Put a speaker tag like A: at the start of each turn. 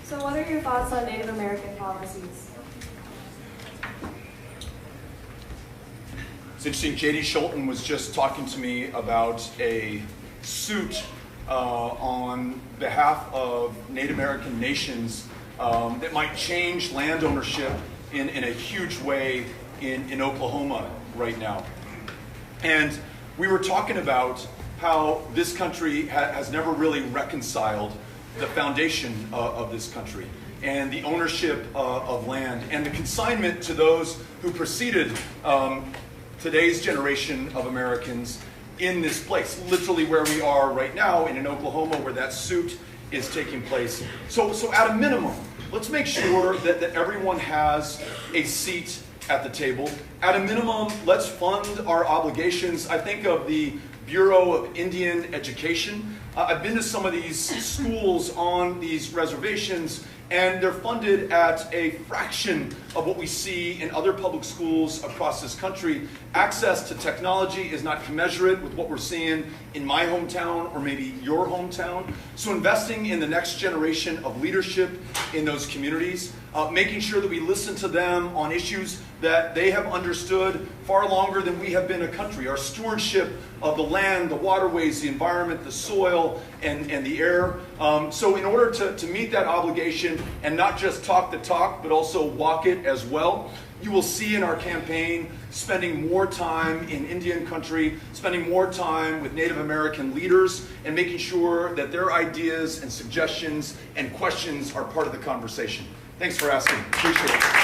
A: So what are your thoughts on Native American policies?
B: It's interesting, J.D. Schulten was just talking to me about a suit on behalf of Native American nations that might change land ownership in a huge way in Oklahoma right now. And we were talking about how this country has never really reconciled the foundation of this country and the ownership of land and the consignment to those who preceded today's generation of Americans in this place, literally where we are right now in Oklahoma, where that suit is taking place. So at a minimum, let's make sure that everyone has a seat at the table. At a minimum, let's fund our obligations. I think of the Bureau of Indian Education. I've been to some of these schools on these reservations, and they're funded at a fraction of what we see in other public schools across this country. Access to technology is not commensurate with what we're seeing in my hometown or maybe your hometown. So investing in the next generation of leadership in those communities, making sure that we listen to them on issues that they have understood far longer than we have been a country. Our stewardship of the land, the waterways, the environment, the soil, and the air. So in order to meet that obligation and not just talk the talk, but also walk it as well, you will see in our campaign spending more time in Indian country, spending more time with Native American leaders, and making sure that their ideas and suggestions and questions are part of the conversation. Thanks for asking. Appreciate it.